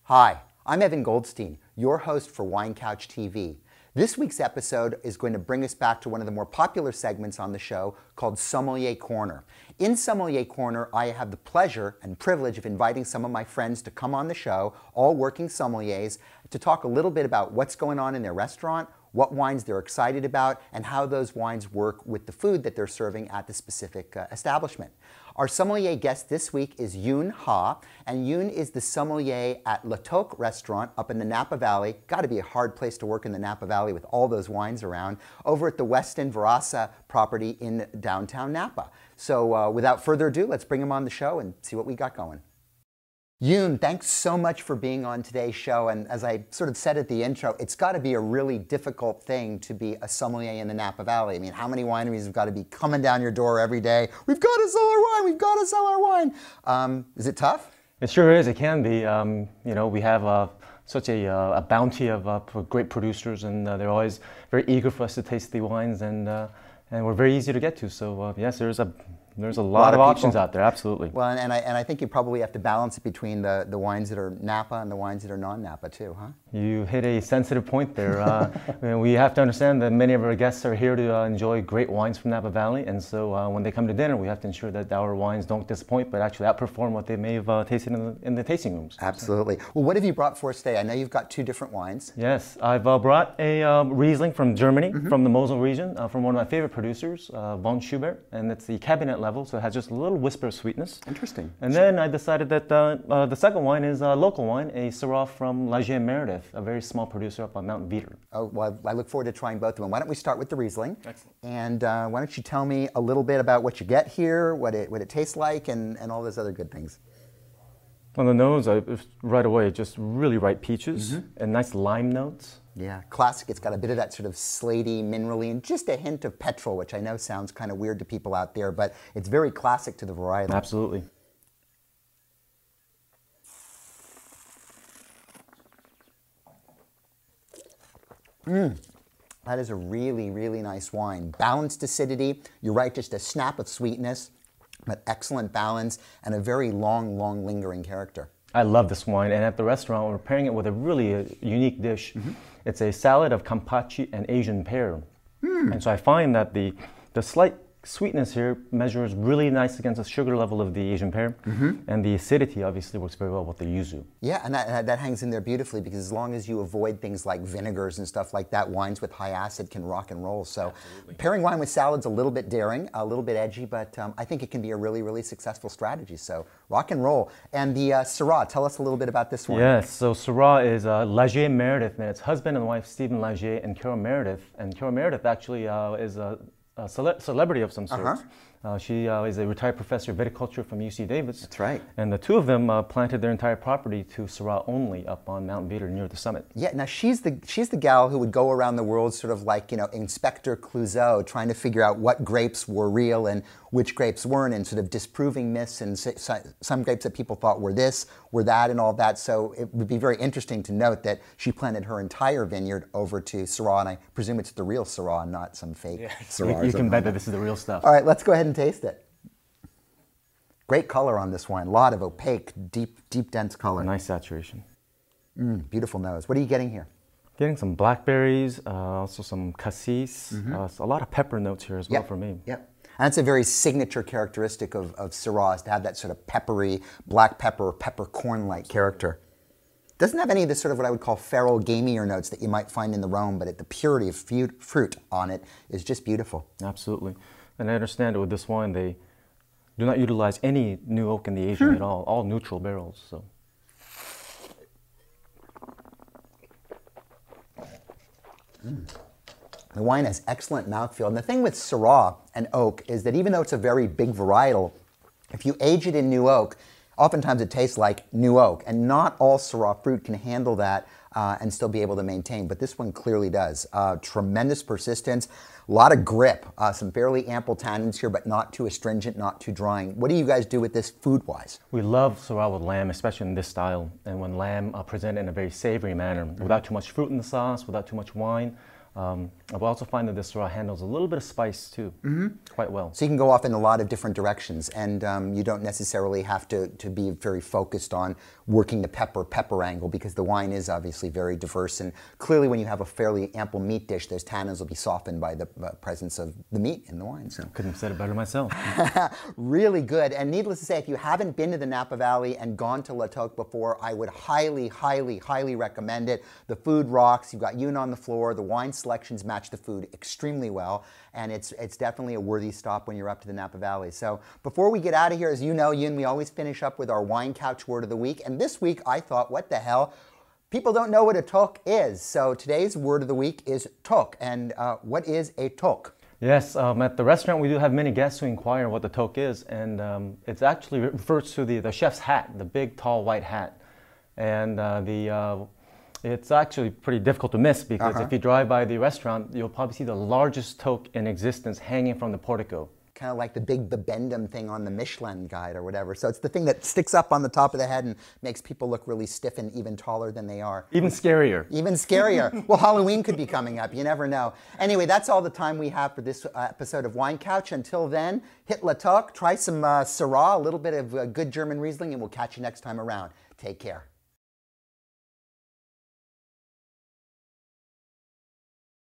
Hi, I'm Evan Goldstein, your host for Wine Couch TV. This week's episode is going to bring us back to one of the more popular segments on the show called Sommelier Corner. In Sommelier Corner, I have the pleasure and privilege of inviting some of my friends to come on the show, all working sommeliers, to talk a little bit about what's going on in their restaurant, what wines they're excited about, and how those wines work with the food that they're serving at the specific establishment. Our sommelier guest this week is Yoon Ha, and Yoon is the sommelier at Toque Restaurant up in the Napa Valley. Got to be a hard place to work in the Napa Valley with all those wines around, over at the Westin Verasa property in downtown Napa. So without further ado, let's bring him on the show and see what we got going. Yoon, thanks so much for being on today's show, and as I sort of said at the intro, it's got to be a really difficult thing to be a sommelier in the Napa Valley. I mean, how many wineries have got to be coming down your door every day? We've got to sell our wine, we've got to sell our wine. Is it tough? It sure is, it can be. You know, we have such a bounty of great producers, and they're always very eager for us to taste the wines, and we're very easy to get to. So yes, there's a lot of options out there, absolutely. Well, and I think you probably have to balance it between the wines that are Napa and the wines that are non-Napa too, huh? You hit a sensitive point there. We have to understand that many of our guests are here to enjoy great wines from Napa Valley, and so when they come to dinner, we have to ensure that our wines don't disappoint, but actually outperform what they may have tasted in the tasting rooms. Absolutely. Well, what have you brought for us today? I know you've got two different wines. Yes, I've brought a Riesling from Germany, from the Mosel region, from one of my favorite producers, von Schubert, and it's the Kabinett level, so it has just a little whisper of sweetness. Interesting. And then I decided that the second wine is a local wine, a Syrah from Lagier-Meredith, a very small producer up on Mt.Veeder. Oh, well, I look forward to trying both of them. Why don't we start with the Riesling? Excellent. And why don't you tell me a little bit about what you get here, what it tastes like, and all those other good things. On the nose, right away, just really ripe peaches and nice lime notes. Yeah, classic. It's got a bit of that sort of slatey, minerally, and just a hint of petrol, which I know sounds kind of weird to people out there, but it's very classic to the varietal. Absolutely. That is a really, really nice wine. Balanced acidity. You're right, just a snap of sweetness, but excellent balance and a very long, lingering character. I love this wine, and at the restaurant, we're pairing it with a really unique dish. It's a salad of kampachi and Asian pear. And so I find that the slight sweetness here measures really nice against the sugar level of the Asian pear, and the acidity obviously works very well with the yuzu. Yeah, and that hangs in there beautifully, because as long as you avoid things like vinegars and stuff like that, wines with high acid can rock and roll. So pairing wine with salad's a little bit daring, a little bit edgy, but I think it can be a really, really successful strategy. So rock and roll. And the Syrah, tell us a little bit about this one. Yes, so Syrah is Lagier-Meredith, and it's husband and wife Stephen Lagier and Carol Meredith. And Carol Meredith actually is a celebrity of some sort. She is a retired professor of viticulture from UC Davis. That's right. And the two of them planted their entire property to Syrah only up on Mt.Veeder near the summit. Yeah, now she's the gal who would go around the world sort of like, you know, Inspector Clouseau, trying to figure out what grapes were real and which grapes weren't, and sort of disproving myths, and some grapes that people thought were this, were that, and all that. So it would be very interesting to note that she planted her entire vineyard over to Syrah, and I presume it's the real Syrah, not some fake Syrah. You can bet that this is the real stuff. All right, let's go ahead and taste it. Great color on this wine. A lot of opaque, deep, dense color. Nice saturation. Beautiful nose. What are you getting here? Getting some blackberries, also some cassis, a lot of pepper notes here as well for me. Yep. And that's a very signature characteristic of Syrah, is to have that sort of peppery, black pepper, peppercorn-like character. Doesn't have any of the sort of what I would call feral, gamier notes that you might find in the Rhone, but the purity of fruit on it is just beautiful. Absolutely. And I understand that with this wine, they do not utilize any new oak in the aging at all neutral barrels. So. The wine has excellent mouthfeel. And the thing with Syrah and oak is that even though it's a very big varietal, if you age it in new oak, oftentimes it tastes like new oak. And not all Syrah fruit can handle that and still be able to maintain. But this one clearly does. Tremendous persistence, a lot of grip, some fairly ample tannins here, but not too astringent, not too drying. What do you guys do with this food-wise? We love Syrah with lamb, especially in this style. And when lamb presented in a very savory manner, without too much fruit in the sauce, without too much wine. I also find that this Syrah handles a little bit of spice too, quite well. So you can go off in a lot of different directions, and you don't necessarily have to be very focused on working the pepper angle, because the wine is obviously very diverse, and clearly when you have a fairly ample meat dish, those tannins will be softened by the presence of the meat in the wine. So couldn't have said it better myself. Really good. And needless to say, if you haven't been to the Napa Valley and gone to La Toque before, I would highly, highly, highly recommend it. The food rocks. You've got Yoon on the floor. The wine selections match the food extremely well, and it's definitely a worthy stop when you're up to the Napa Valley. So before we get out of here, as you know, Yoon, we always finish up with our wine couch word of the week, and this week I thought, what the hell? People don't know what a toque is, so today's word of the week is toque. And what is a toque? Yes, at the restaurant we do have many guests who inquire what the toque is, and it actually refers to the chef's hat, the big tall white hat. And it's actually pretty difficult to miss, because if you drive by the restaurant, you'll probably see the largest toque in existence hanging from the portico. Kind of like the big bibendum thing on the Michelin guide or whatever. So it's the thing that sticks up on the top of the head and makes people look really stiff and even taller than they are. Even scarier. Even scarier. Well, Halloween could be coming up. You never know. Anyway, that's all the time we have for this episode of Wine Couch. Until then, hit La Toque, try some Syrah, a little bit of good German Riesling, and we'll catch you next time around. Take care.